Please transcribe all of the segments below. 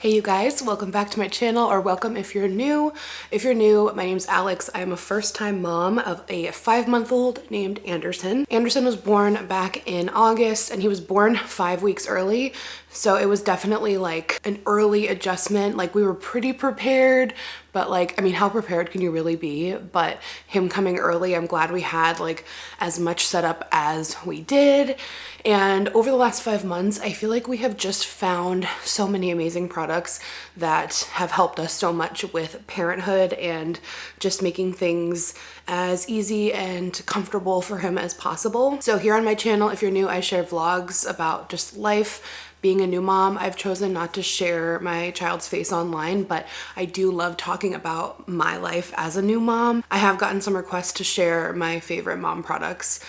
Hey you guys, welcome back to my channel, or welcome if you're new. If you're new, my name's Alex. I am a first-time mom of a 5-month-old named Anderson. Anderson was born back in August and he was born 5 weeks early. So it was definitely like an early adjustment. Like we were pretty prepared, but like, I mean, how prepared can you really be? But him coming early, I'm glad we had like as much setup as we did. And over the last 5 months, I feel like we have just found so many amazing products that have helped us so much with parenthood and just making things as easy and comfortable for him as possible. So here on my channel, if you're new, I share vlogs about just life. Being a new mom, I've chosen not to share my child's face online, but I do love talking about my life as a new mom. I have gotten some requests to share my favorite mom products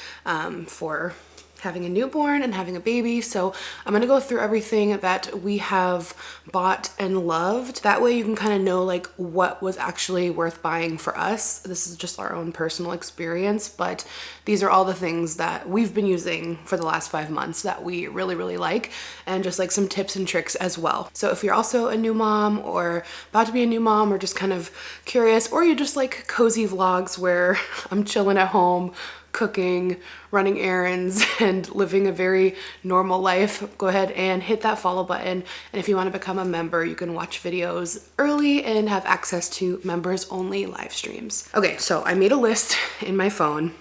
for having a newborn and having a baby. So I'm gonna go through everything that we have bought and loved. That way you can kind of know like what was actually worth buying for us. This is just our own personal experience, but these are all the things that we've been using for the last 5 months that we really like, and just like some tips and tricks as well. So if you're also a new mom or about to be a new mom, or just kind of curious, or you just like cozy vlogs where I'm chilling at home, cooking, running errands, and living a very normal life, go ahead and hit that follow button. And if you want to become a member, you can watch videos early and have access to members only live streams. Okay, so I made a list in my phone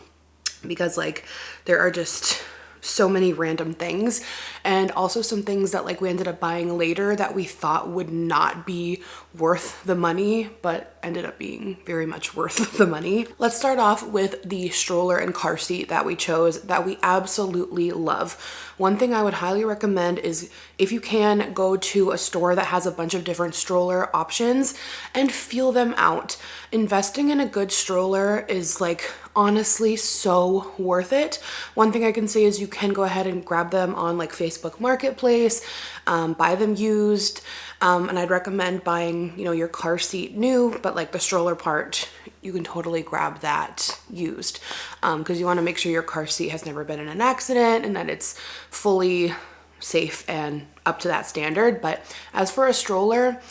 because like there are just so many random things, and also some things that like we ended up buying later that we thought would not be worth the money, but ended up being very much worth the money. Let's start off with the stroller and car seat that we chose that we absolutely love. One thing I would highly recommend is if you can, go to a store that has a bunch of different stroller options and feel them out. Investing in a good stroller is like honestly so worth it. One thing I can say is you can go ahead and grab them on like Facebook Marketplace, buy them used, and I'd recommend buying, you know, your car seat new, but like the stroller part, you can totally grab that used, because you want to make sure your car seat has never been in an accident and that it's fully safe and up to that standard. But as for a stroller,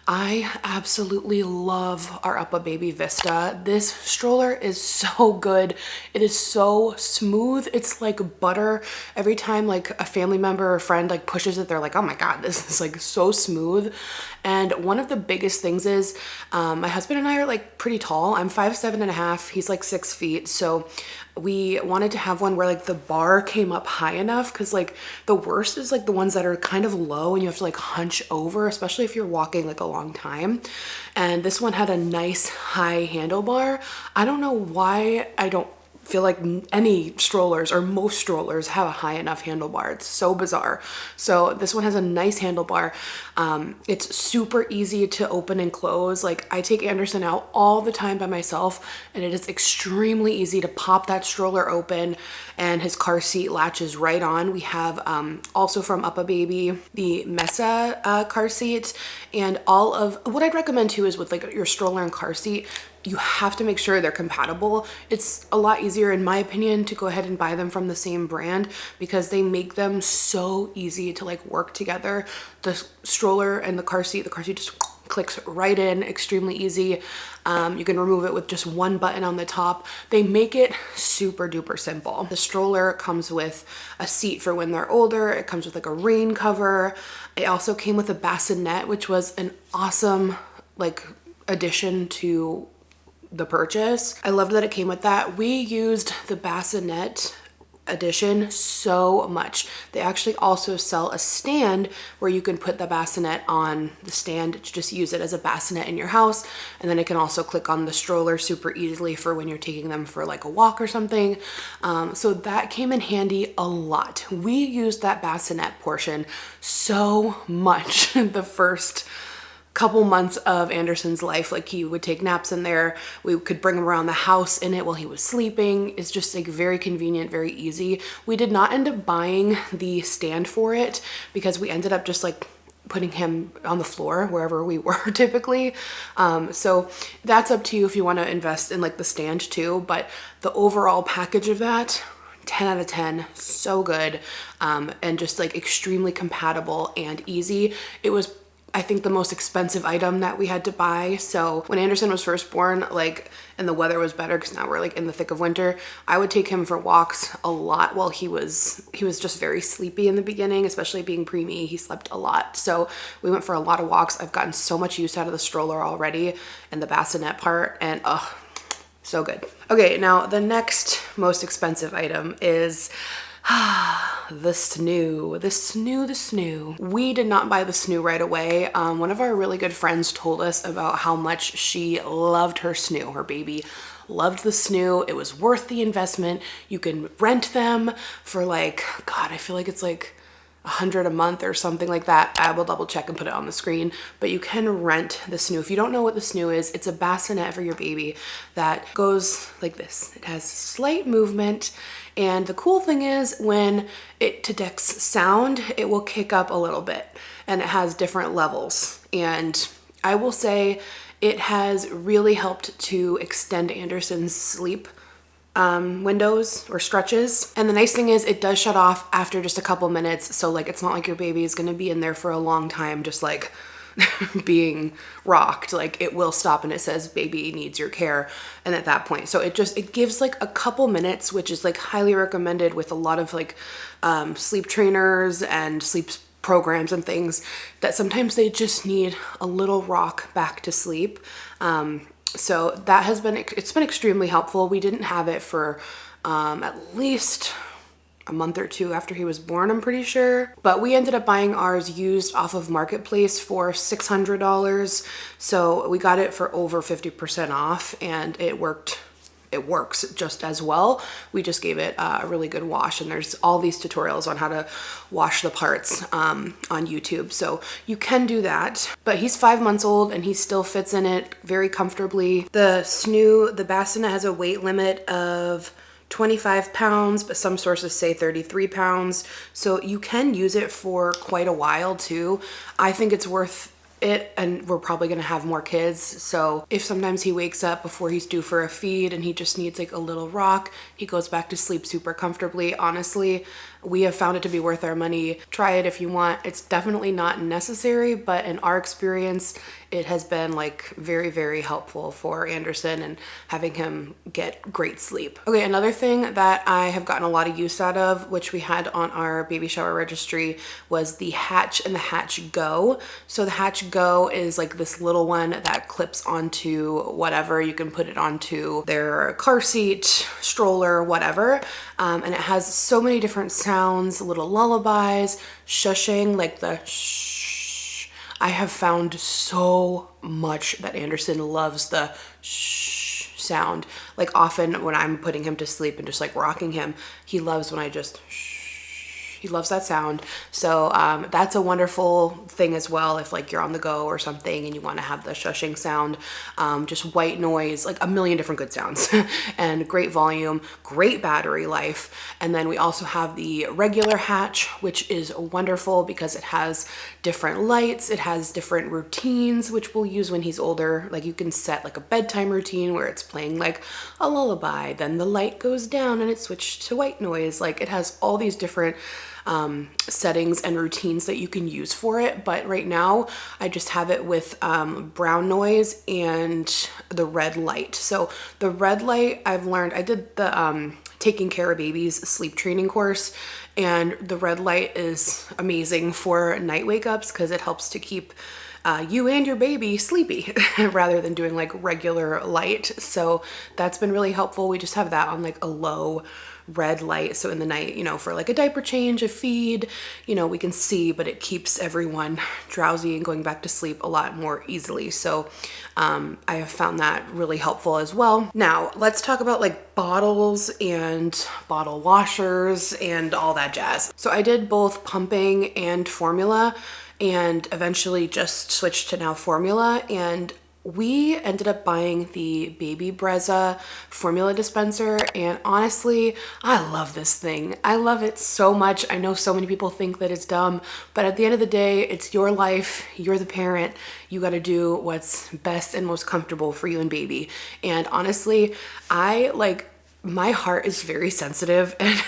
I absolutely love our UPPAbaby Vista. This stroller is so good. It is so smooth. It's like butter. Every time like a family member or friend like pushes it, they're like, oh my God, this is like so smooth. And one of the biggest things is my husband and I are like pretty tall. I'm 5'7.5". He's like 6 feet. So we wanted to have one where like the bar came up high enough, because like the worst is like the ones that are kind of low and you have to like hunch over, especially if you're walking like a long time. And this one had a nice high handlebar. I don't know why I don't feel like any strollers or most strollers have a high enough handlebar. It's so bizarre. So this one has a nice handlebar. It's super easy to open and close. Like I take Anderson out all the time by myself, and it is extremely easy to pop that stroller open and his car seat latches right on. We have also from UPPAbaby the Mesa car seat, and all of what I'd recommend too is with like your stroller and car seat, you have to make sure they're compatible. It's a lot easier, in my opinion, to go ahead and buy them from the same brand because they make them so easy to like work together. The stroller and the car seat just clicks right in, extremely easy. You can remove it with just one button on the top. They make it super duper simple. The stroller comes with a seat for when they're older. It comes with like a rain cover. It also came with a bassinet, which was an awesome like addition to the purchase. I loved that it came with that. We used the bassinet edition so much. They actually also sell a stand where you can put the bassinet on the stand to just use it as a bassinet in your house, and then it can also click on the stroller super easily for when you're taking them for like a walk or something. So that came in handy a lot. We used that bassinet portion so much the first couple months of Anderson's life. Like he would take naps in there. We could bring him around the house in it while he was sleeping. It's just like very convenient, very easy. We did not end up buying the stand for it because we ended up just like putting him on the floor wherever we were typically. So that's up to you if you want to invest in like the stand too, but the overall package of that, 10 out of 10, so good, and just like extremely compatible and easy. It was I think the most expensive item that we had to buy. So when Anderson was first born, like, and the weather was better because now we're like in the thick of winter, I would take him for walks a lot while he was just very sleepy in the beginning, especially being preemie. He slept a lot. So we went for a lot of walks. I've gotten so much use out of the stroller already and the bassinet part, and so good. Okay, now the next most expensive item is the Snoo. The Snoo. We did not buy the Snoo right away. One of our really good friends told us about how much she loved her Snoo. Her baby loved the Snoo. It was worth the investment. You can rent them for like, God, I feel like it's like $100 a month or something like that. I will double check and put it on the screen, but you can rent the Snoo. If you don't know what the Snoo is, it's a bassinet for your baby that goes like this. It has slight movement, and the cool thing is when it detects sound, it will kick up a little bit, and it has different levels. And I will say it has really helped to extend Anderson's sleep windows or stretches. And the nice thing is it does shut off after just a couple minutes. So like, it's not like your baby is going to be in there for a long time, just like being rocked. Like, it will stop and it says baby needs your care. And at that point, so it gives like a couple minutes, which is like highly recommended with a lot of like sleep trainers and sleep programs and things, that sometimes they just need a little rock back to sleep. So that has been, it's been extremely helpful. We didn't have it for at least a month or two after he was born, I'm pretty sure. But we ended up buying ours used off of Marketplace for $600. So we got it for over 50% off, and it works just as well. We just gave it a really good wash, and there's all these tutorials on how to wash the parts on YouTube. So you can do that, but he's 5 months old and he still fits in it very comfortably. The Snoo, the bassinet has a weight limit of 25 pounds, but some sources say 33 pounds. So you can use it for quite a while too. I think it's worth it, and we're probably gonna have more kids. So if sometimes he wakes up before he's due for a feed and he just needs like a little rock, he goes back to sleep super comfortably. Honestly, we have found it to be worth our money. Try it if you want. It's definitely not necessary, but in our experience, it has been like very, very helpful for Anderson and having him get great sleep. Okay, another thing that I have gotten a lot of use out of, which we had on our baby shower registry, was the Hatch and the Hatch Go. So the Hatch Go is like this little one that clips onto whatever. You can put it onto their car seat, stroller, whatever. And it has so many different sounds, little lullabies, shushing, like the shh. I have found so much that Anderson loves the shh sound. Like, often when I'm putting him to sleep and just like rocking him, he loves when I just shh. He loves that sound. So that's a wonderful thing as well if like you're on the go or something and you want to have the shushing sound. Just white noise, like a million different good sounds and great volume, great battery life. And then we also have the regular Hatch, which is wonderful because it has different lights, it has different routines, which we'll use when he's older. Like, you can set like a bedtime routine where it's playing like a lullaby, then the light goes down and it switched to white noise. Like, it has all these different settings and routines that you can use for it. But right now I just have it with brown noise and the red light. So the red light, I've learned, I did the Taking Care of Babies sleep training course, and the red light is amazing for night wake ups because it helps to keep you and your baby sleepy rather than doing like regular light. So that's been really helpful. We just have that on like a low red light, so in the night, you know, for like a diaper change, a feed, you know, we can see, but it keeps everyone drowsy and going back to sleep a lot more easily. So I have found that really helpful as well. Now let's talk about like bottles and bottle washers and all that jazz. So I did both pumping and formula, and eventually just switched to now formula, and we ended up buying the Baby Brezza formula dispenser, and honestly, I love this thing. I love it so much. I know so many people think that it's dumb, but at the end of the day, it's your life. You're the parent. You got to do what's best and most comfortable for you and baby. And honestly, my heart is very sensitive, and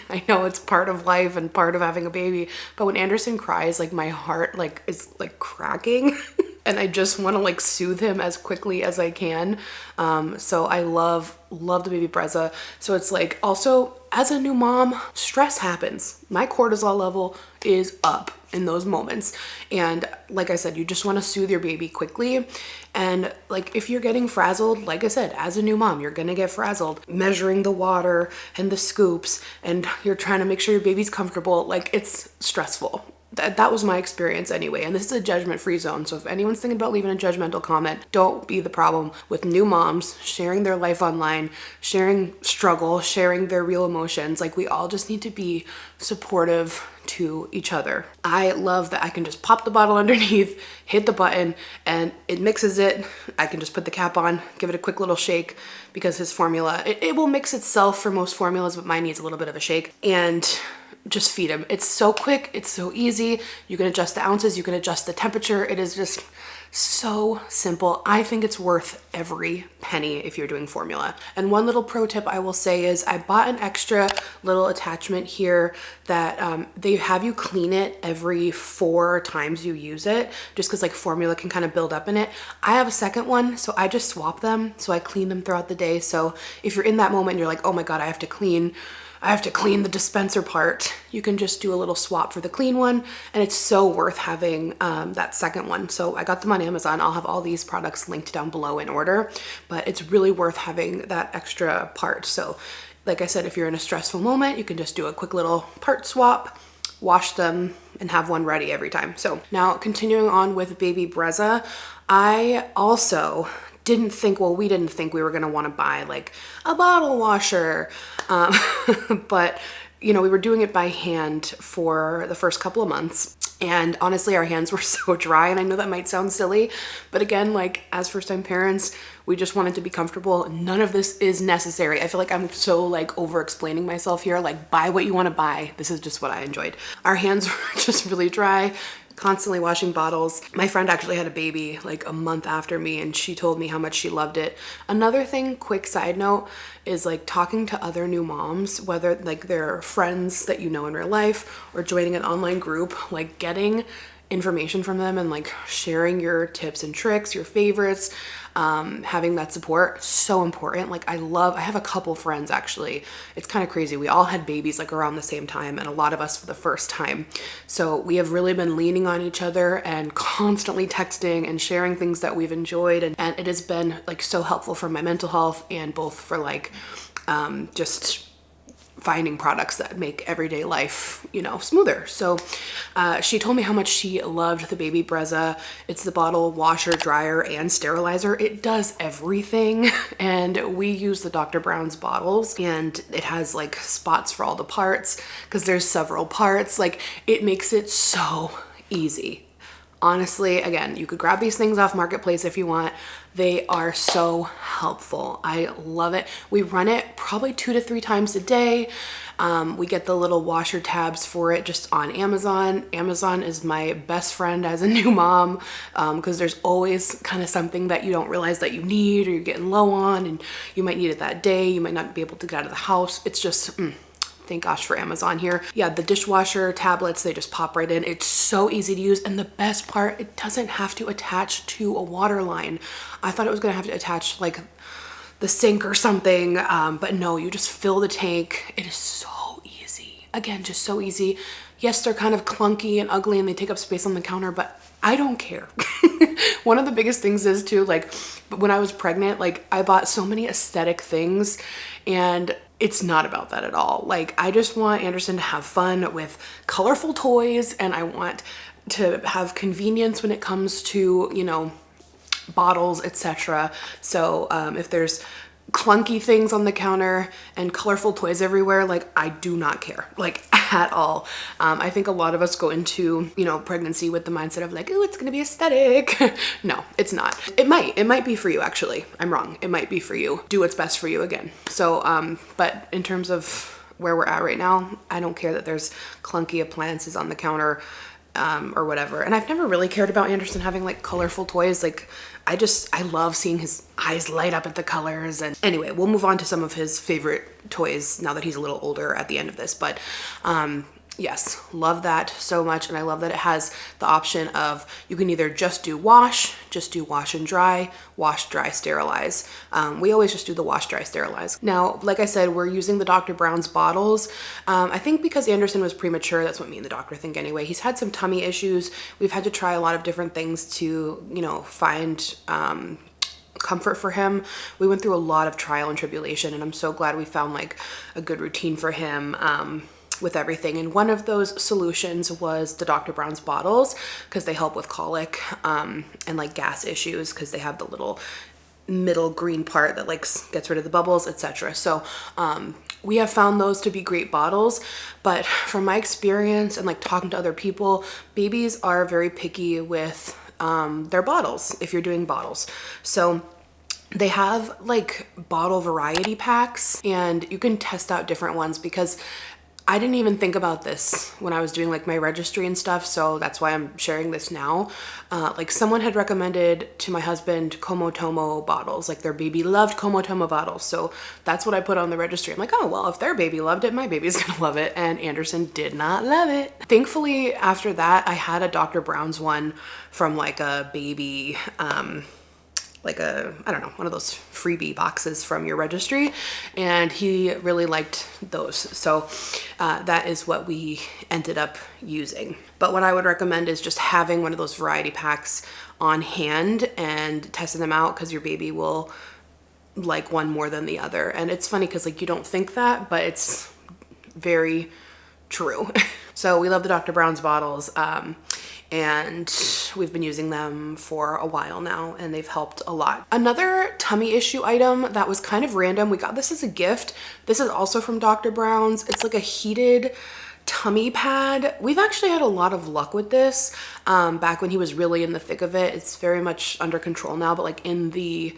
I know it's part of life and part of having a baby, but when Anderson cries, like my heart like is like cracking and I just want to like soothe him as quickly as I can. So I love the baby Brezza. So it's like, also as a new mom, stress happens. My cortisol level is up in those moments. And like I said, you just want to soothe your baby quickly. And like if you're getting frazzled, like I said, as a new mom, you're gonna get frazzled measuring the water and the scoops, and you're trying to make sure your baby's comfortable. Like it's stressful. That was my experience anyway. And this is a judgment-free zone. So if anyone's thinking about leaving a judgmental comment, don't be the problem with new moms sharing their life online, sharing struggle, sharing their real emotions. Like we all just need to be supportive to each other. I love that I can just pop the bottle underneath, hit the button, and it mixes it. I can just put the cap on, give it a quick little shake, because his formula, it will mix itself for most formulas, but mine needs a little bit of a shake. And just feed him. It's so quick, it's so easy. You can adjust the ounces, you can adjust the temperature. It is just so simple. I think it's worth every penny if you're doing formula. And one little pro tip I will say is I bought an extra little attachment here that they have you clean it every 4 times you use it, just because like formula can kind of build up in it. I have a second one, so I just swap them. So I clean them throughout the day. So if you're in that moment and you're like, oh my God, I have to clean the dispenser part, you can just do a little swap for the clean one, and it's so worth having that second one. So I got them on Amazon. I'll have all these products linked down below in order, but it's really worth having that extra part. So like I said, if you're in a stressful moment, you can just do a quick little part swap, wash them, and have one ready every time. So now continuing on with baby Brezza, I also didn't think we were gonna wanna buy like a bottle washer, but you know, we were doing it by hand for the first couple of months. And honestly, our hands were so dry, and I know that might sound silly, but again, like as first-time parents, we just wanted to be comfortable. None of this is necessary. I feel like I'm so like over-explaining myself here, like buy what you wanna buy. This is just what I enjoyed. Our hands were just really dry, constantly washing bottles. My friend actually had a baby like a month after me, and she told me how much she loved it. Another thing, quick side note, is like talking to other new moms, whether like they're friends that you know in real life or joining an online group, like getting information from them and like sharing your tips and tricks, your favorites, having that support, so important. Like I have a couple friends actually, it's kind of crazy. We all had babies like around the same time, and a lot of us for the first time. So we have really been leaning on each other and constantly texting and sharing things that we've enjoyed. And it has been like so helpful for my mental health, and both for like, just finding products that make everyday life, you know, smoother. So she told me how much she loved the baby Brezza. It's the bottle washer, dryer, and sterilizer. It does everything. And we use the Dr. Brown's bottles, and it has like spots for all the parts because there's several parts. Like it makes it so easy. Honestly, again, you could grab these things off Marketplace if you want. They are so helpful. I love it. We run it probably 2 to 3 times a day. We get the little washer tabs for it just on Amazon. Amazon is my best friend as a new mom, because there's always kind of something that you don't realize that you need, or you're getting low on, and you might need it that day. You might not be able to get out of the house. It's just, thank gosh for Amazon here. Yeah, the dishwasher tablets, they just pop right in. It's so easy to use. And the best part, it doesn't have to attach to a water line. I thought it was gonna have to attach like the sink or something, but no, you just fill the tank. It is so easy. Again, just so easy. Yes, they're kind of clunky and ugly and they take up space on the counter, but I don't care. One of the biggest things is too, like when I was pregnant, like I bought so many aesthetic things, and it's not about that at all. Like I just want Anderson to have fun with colorful toys, and I want to have convenience when it comes to, you know, bottles, etc. So if there's clunky things on the counter and colorful toys everywhere, like I do not care, like at all. I think a lot of us go into, you know, pregnancy with the mindset of like, oh, it's gonna be aesthetic. No, it's not. It might be for you actually. I'm wrong. It might be for you. Do what's best for you again. So, but in terms of where we're at right now, I don't care that there's clunky appliances on the counter. or whatever. And I've never really cared about Anderson having like colorful toys. Like I love seeing his eyes light up at the colors. And anyway, we'll move on to some of his favorite toys now that he's a little older at the end of this. But yes, love that so much. And I love that it has the option of you can either just do wash and dry, wash, dry, sterilize. We always just do the wash, dry, sterilize. Now, like I said, we're using the Dr. Brown's bottles. I think because Anderson was premature, that's what me and the doctor think anyway. He's had some tummy issues. We've had to try a lot of different things to, you know, find comfort for him. We went through a lot of trial and tribulation, and I'm so glad we found like a good routine for him with everything. And one of those solutions was the Dr. Brown's bottles, because they help with colic and like gas issues, because they have the little middle green part that like gets rid of the bubbles, etc. So we have found those to be great bottles, but from my experience and like talking to other people, babies are very picky with their bottles if you're doing bottles. So they have like bottle variety packs, and you can test out different ones, because I didn't even think about this when I was doing like my registry and stuff, so that's why I'm sharing this now. Like someone had recommended to my husband Komotomo bottles, like their baby loved Komotomo bottles, so that's what I put on the registry. I'm like, oh well, if their baby loved it, my baby's gonna love it, and Anderson did not love it. Thankfully, after that, I had a Dr. Brown's one from like a baby, like a, I don't know, one of those freebie boxes from your registry, and he really liked those. So that is what we ended up using. But what I would recommend is just having one of those variety packs on hand and testing them out, because your baby will like one more than the other. And it's funny because like you don't think that, but it's very true. So we love the Dr. Brown's bottles. And we've been using them for a while now, and they've helped a lot. Another tummy issue item that was kind of random, we got this as a gift. This is also from Dr. Brown's. It's like a heated tummy pad. We've actually had a lot of luck with this back when he was really in the thick of it. It's very much under control now, but like in the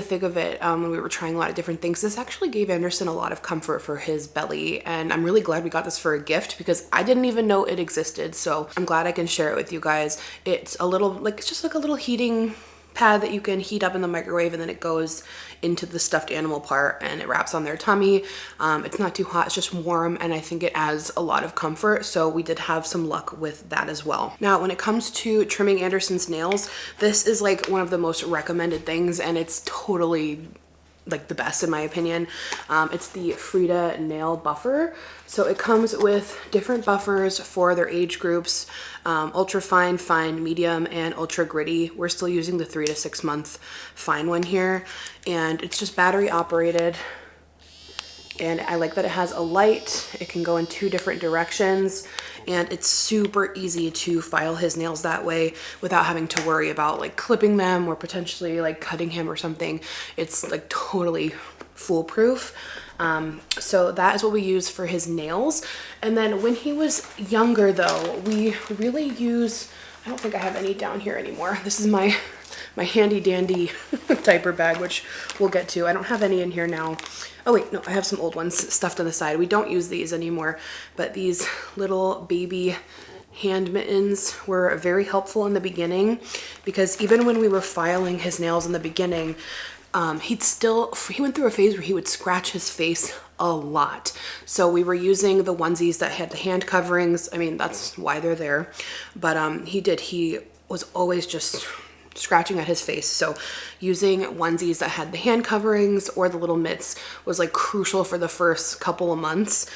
thick of it, when we were trying a lot of different things, this actually gave Anderson a lot of comfort for his belly, and I'm really glad we got this for a gift, because I didn't even know it existed. So I'm glad I can share it with you guys. It's a little, like, it's just like a little heating pad that you can heat up in the microwave, and then it goes into the stuffed animal part and it wraps on their tummy. It's not too hot, it's just warm, and I think it adds a lot of comfort. So we did have some luck with that as well. Now, when it comes to trimming Anderson's nails, this is like one of the most recommended things, and it's totally like the best in my opinion. It's the Frida nail buffer. So it comes with different buffers for their age groups, ultra fine, fine, medium, and ultra gritty. We're still using the 3 to 6 month fine one here, and it's just battery operated. And I like that it has a light. It can go in 2 different directions, and it's super easy to file his nails that way without having to worry about like clipping them or potentially like cutting him or something. It's like totally foolproof. So that is what we use for his nails. And then when he was younger though, we really use, I don't think I have any down here anymore. This is my handy dandy diaper bag, which we'll get to. I don't have any in here now. Oh wait, no, I have some old ones stuffed on the side. We don't use these anymore, but these little baby hand mittens were very helpful in the beginning, because even when we were filing his nails in the beginning, he went through a phase where he would scratch his face a lot. So we were using the onesies that had the hand coverings. I mean, that's why they're there. But he was always just scratching at his face. So using onesies that had the hand coverings or the little mitts was like crucial for the first couple of months.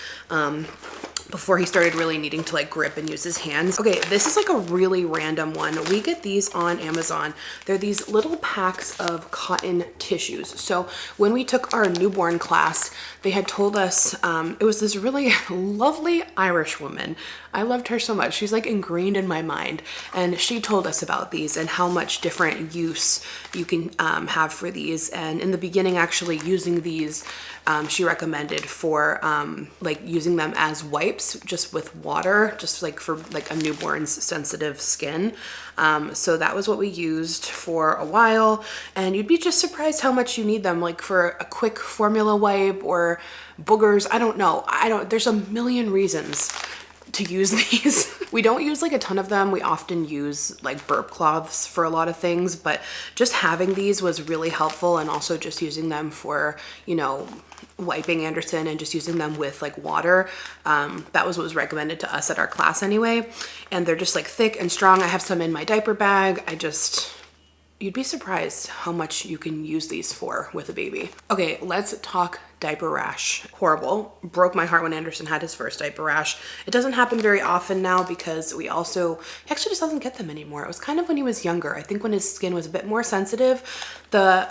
Before he started really needing to like grip and use his hands. Okay, this is like a really random one. We get these on Amazon. They're these little packs of cotton tissues. So when we took our newborn class, they had told us, it was this really lovely Irish woman. I loved her so much. She's like ingrained in my mind. And she told us about these and how much different use you can have for these. And in the beginning, actually using these, she recommended for like using them as wipes just with water, just like for like a newborn's sensitive skin. So that was what we used for a while, and you'd be just surprised how much you need them, like for a quick formula wipe or boogers. I don't know. There's a million reasons to use these. We don't use like a ton of them. We often use like burp cloths for a lot of things, but just having these was really helpful, and also just using them for, you know, wiping Anderson and just using them with like water. That was what was recommended to us at our class anyway. And they're just like thick and strong. I have some in my diaper bag. You'd be surprised how much you can use these for with a baby. Okay, let's talk diaper rash. Horrible. Broke my heart when Anderson had his first diaper rash. It doesn't happen very often now because he actually just doesn't get them anymore. It was kind of when he was younger. I think when his skin was a bit more sensitive. The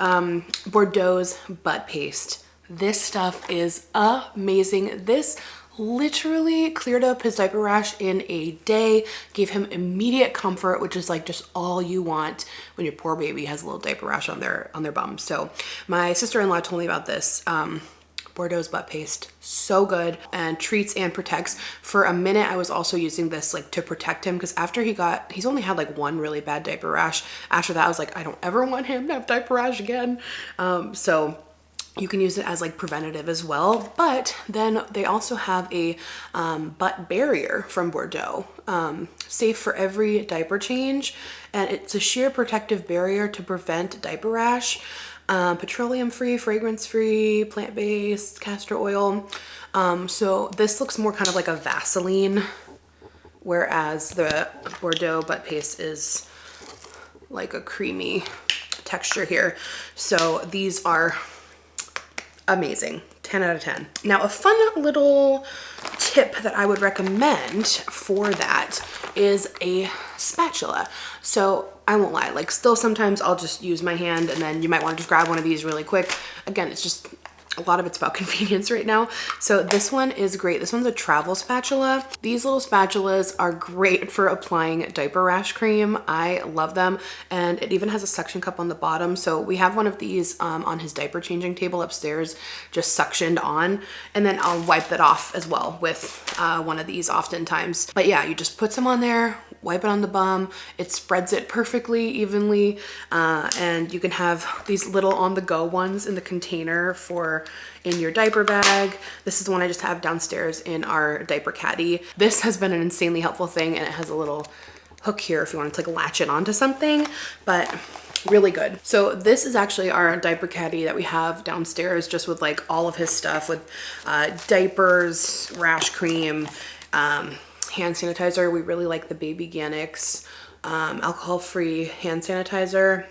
Bordeaux's butt paste. This stuff is amazing. This literally cleared up his diaper rash in a day, gave him immediate comfort, which is like just all you want when your poor baby has a little diaper rash on their bum. So my sister-in-law told me about this Bordeaux's butt paste. So good, and treats and protects. For a minute I was also using this like to protect him, because after he's only had like one really bad diaper rash. After that I was like, I don't ever want him to have diaper rash again. So you can use it as like preventative as well. But then they also have a butt barrier from Bordeaux, safe for every diaper change, and it's a sheer protective barrier to prevent diaper rash. Petroleum free, fragrance free, plant-based, castor oil. So this looks more kind of like a Vaseline, whereas the Bordeaux butt paste is like a creamy texture here. So these are amazing. 10 out of 10. Now, a fun little tip that I would recommend for that is a spatula. So I won't lie, like still sometimes I'll just use my hand, and then you might want to just grab one of these really quick. Again, it's just a lot of it's about convenience right now. So this one is great. This one's a travel spatula. These little spatulas are great for applying diaper rash cream. I love them. And it even has a suction cup on the bottom. So we have one of these on his diaper changing table upstairs, just suctioned on. And then I'll wipe that off as well with one of these oftentimes. But yeah, you just put some on there, wipe it on the bum. It spreads it perfectly evenly. And you can have these little on-the-go ones in the container in your diaper bag. This is the one I just have downstairs in our diaper caddy. This has been an insanely helpful thing, and it has a little hook here if you want to like latch it onto something, but really good. So this is actually our diaper caddy that we have downstairs, just with like all of his stuff, with diapers, rash cream, hand sanitizer. We really like the Baby Organics alcohol-free hand sanitizer.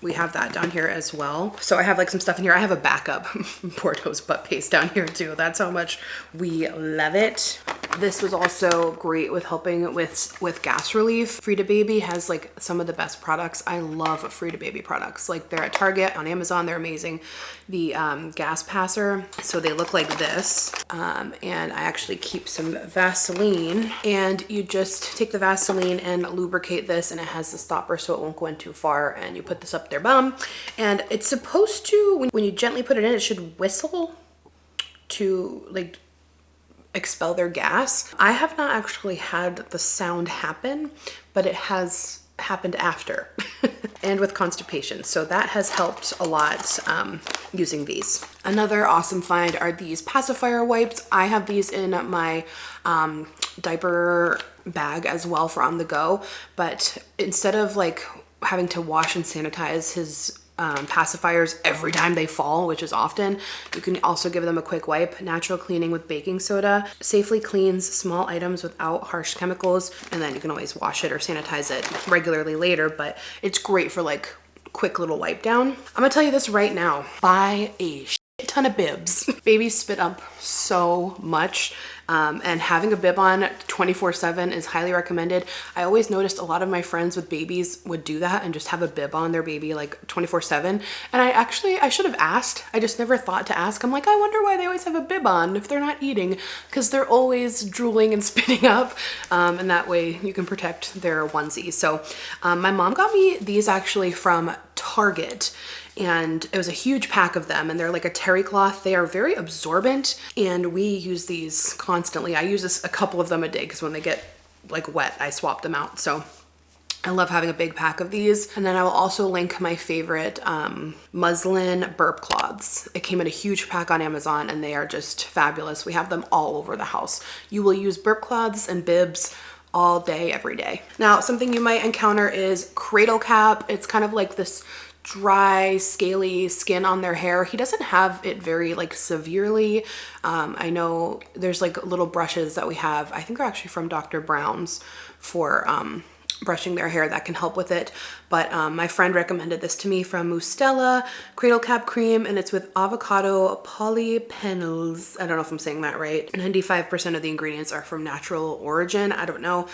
We have that down here as well. So I have like some stuff in here. I have a backup Bordeaux's butt paste down here too. That's how much we love it. This was also great with helping with gas relief. Frida Baby has like some of the best products. I love Frida Baby products. Like they're at Target, on Amazon, they're amazing. The gas passer, so they look like this. And I actually keep some Vaseline, and you just take the Vaseline and lubricate this, and it has the stopper so it won't go in too far, and you put this up their bum, and it's supposed to, when you gently put it in, it should whistle to like expel their gas. I have not actually had the sound happen, but it has happened after and with constipation, so that has helped a lot using these. Another awesome find are these pacifier wipes. I have these in my diaper bag as well for on the go, but instead of like having to wash and sanitize his pacifiers every time they fall, which is often, you can also give them a quick wipe. Natural cleaning with baking soda safely cleans small items without harsh chemicals, and then you can always wash it or sanitize it regularly later, but it's great for like quick little wipe down. I'm gonna tell you this right now, buy a shit ton of bibs. Babies spit up so much. And having a bib on 24/7 is highly recommended. I always noticed a lot of my friends with babies would do that and just have a bib on their baby like 24/7. And I should have asked. I just never thought to ask. I'm like, I wonder why they always have a bib on if they're not eating, because they're always drooling and spitting up. And that way you can protect their onesie. So my mom got me these actually from Target, and it was a huge pack of them, and they're like a terry cloth. They are very absorbent, and we use these constantly. I use a couple of them a day because when they get like wet, I swap them out. So I love having a big pack of these. And then I will also link my favorite muslin burp cloths. It came in a huge pack on Amazon, and they are just fabulous. We have them all over the house. You will use burp cloths and bibs all day, every day. Now, something you might encounter is cradle cap. It's kind of like this dry, scaly skin on their hair. He doesn't have it very like severely. I know there's like little brushes that we have. I think they're actually from Dr. Brown's for brushing their hair that can help with it. But my friend recommended this to me from Mustela Cradle Cap Cream, and it's with avocado polyphenols. I don't know if I'm saying that right. 95% of the ingredients are from natural origin. I don't know.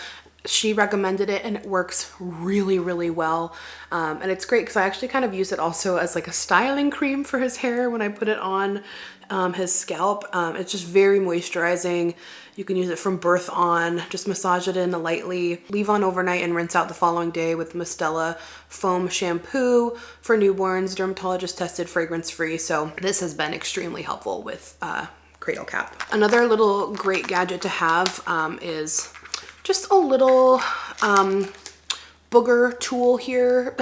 She recommended it and it works really, really well. And it's great because I actually kind of use it also as like a styling cream for his hair when I put it on his scalp. It's just very moisturizing. You can use it from birth on, just massage it in lightly, leave on overnight and rinse out the following day with Mustela foam shampoo for newborns, dermatologist tested, fragrance free. So this has been extremely helpful with cradle cap. Another little great gadget to have is just a little booger tool here.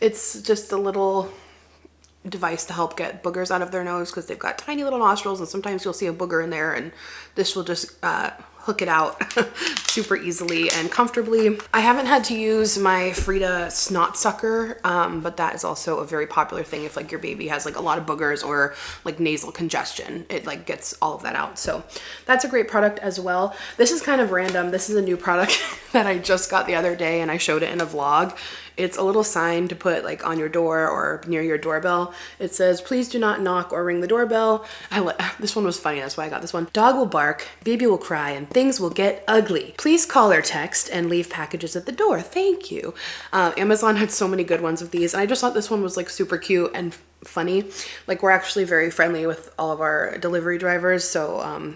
It's just a little device to help get boogers out of their nose because they've got tiny little nostrils, and sometimes you'll see a booger in there, and this will just hook it out super easily and comfortably. I haven't had to use my Frida snot sucker, but that is also a very popular thing if like your baby has like a lot of boogers or like nasal congestion. It like gets all of that out. So that's a great product as well. This is kind of random. This is a new product that I just got the other day and I showed it in a vlog. It's a little sign to put like on your door or near your doorbell. It says, please do not knock or ring the doorbell. This one was funny, that's why I got this one. Dog will bark, baby will cry, and things will get ugly. Please call or text and leave packages at the door. Thank you. Amazon had so many good ones of these, and I just thought this one was like super cute and funny. Like we're actually very friendly with all of our delivery drivers, so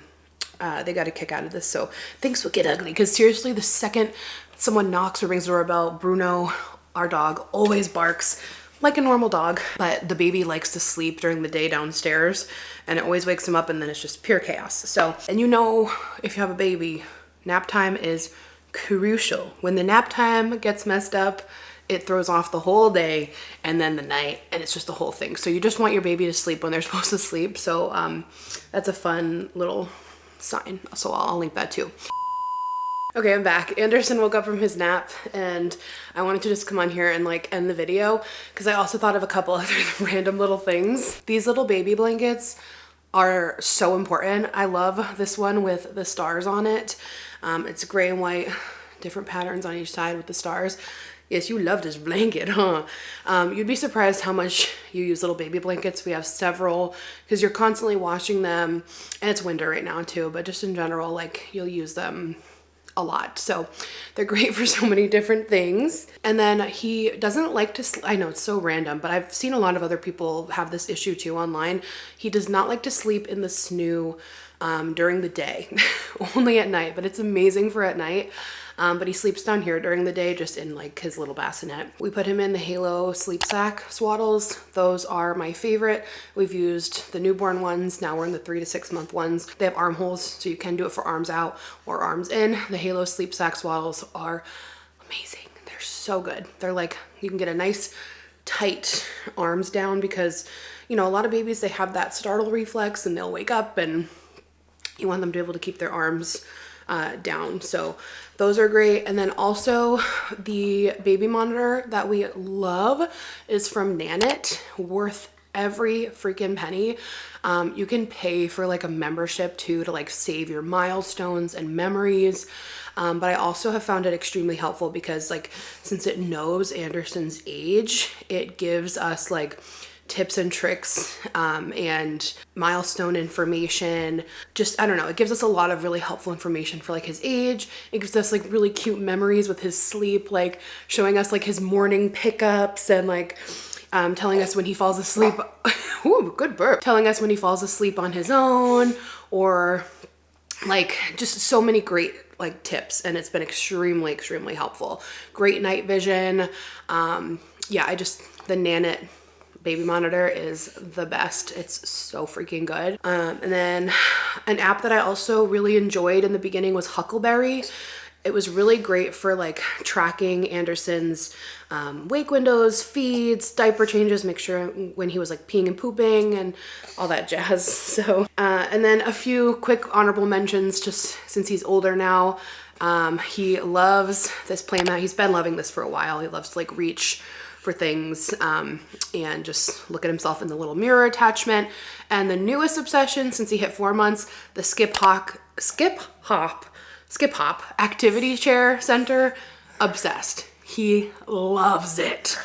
they got a kick out of this. So things will get ugly, because seriously, the second someone knocks or rings the doorbell, Bruno, our dog, always barks like a normal dog, but the baby likes to sleep during the day downstairs and it always wakes him up, and then it's just pure chaos. So, and you know, if you have a baby, nap time is crucial. When the nap time gets messed up, it throws off the whole day and then the night, and it's just the whole thing. So you just want your baby to sleep when they're supposed to sleep. So that's a fun little sign. So I'll link that too. Okay, I'm back. Anderson woke up from his nap and I wanted to just come on here and like end the video because I also thought of a couple other random little things. These little baby blankets are so important. I love this one with the stars on it. It's gray and white, different patterns on each side with the stars. Yes, you love this blanket, huh? You'd be surprised how much you use little baby blankets. We have several because you're constantly washing them, and it's winter right now too, but just in general, like you'll use them a lot. So they're great for so many different things. And then he doesn't like to I know it's so random, but I've seen a lot of other people have this issue too online. He does not like to sleep in the Snoo during the day, only at night, but it's amazing for at night. But he sleeps down here during the day, just in like his little bassinet. We put him in the Halo sleep sack swaddles. Those are my favorite. We've used the newborn ones. Now we're in the 3 to 6 month ones. They have armholes, so you can do it for arms out or arms in. The Halo sleep sack swaddles are amazing. They're so good. They're like, you can get a nice tight arms down because, you know, a lot of babies, they have that startle reflex and they'll wake up and you want them to be able to keep their arms down. So those are great. And then also the baby monitor that we love is from Nanit, worth every freaking penny. You can pay for like a membership too to like save your milestones and memories. But I also have found it extremely helpful because like since it knows Anderson's age, it gives us like tips and tricks and milestone information. Just, I don't know, it gives us a lot of really helpful information for like his age. It gives us like really cute memories with his sleep, like showing us like his morning pickups and like telling us when he falls asleep. Ooh, good burp. Telling us when he falls asleep on his own, or like just so many great like tips, and it's been extremely helpful. Great night vision. Yeah, the Nanit baby monitor is the best. It's so freaking good. And then an app that I also really enjoyed in the beginning was Huckleberry. It was really great for like tracking Anderson's wake windows, feeds, diaper changes, make sure when he was like peeing and pooping and all that jazz. So, and then a few quick honorable mentions just since he's older now. He loves this playmat. He's been loving this for a while. He loves to like reach for things and just look at himself in the little mirror attachment. And the newest obsession since he hit 4 months, the skip hop activity chair center. Obsessed. He loves it.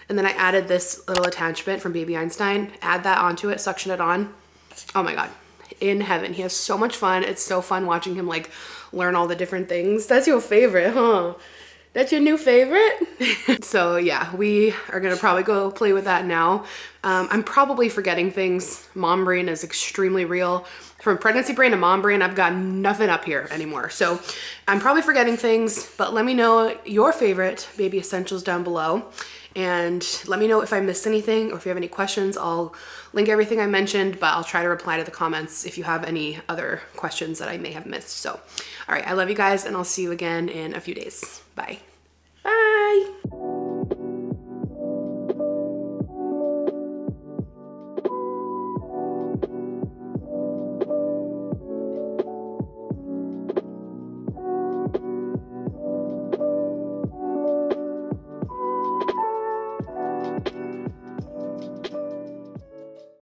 And then I added this little attachment from Baby Einstein. Add that onto it, suction it on. Oh my God, in heaven. He has so much fun. It's so fun watching him like learn all the different things. That's your favorite, huh? That's your new favorite? So yeah, we are gonna probably go play with that now. I'm probably forgetting things. Mom brain is extremely real. From pregnancy brain to mom brain, I've got nothing up here anymore. So I'm probably forgetting things, but let me know your favorite baby essentials down below. And let me know if I missed anything or if you have any questions. I'll link everything I mentioned, but I'll try to reply to the comments if you have any other questions that I may have missed. So, all right, I love you guys and I'll see you again in a few days. Bye. Bye.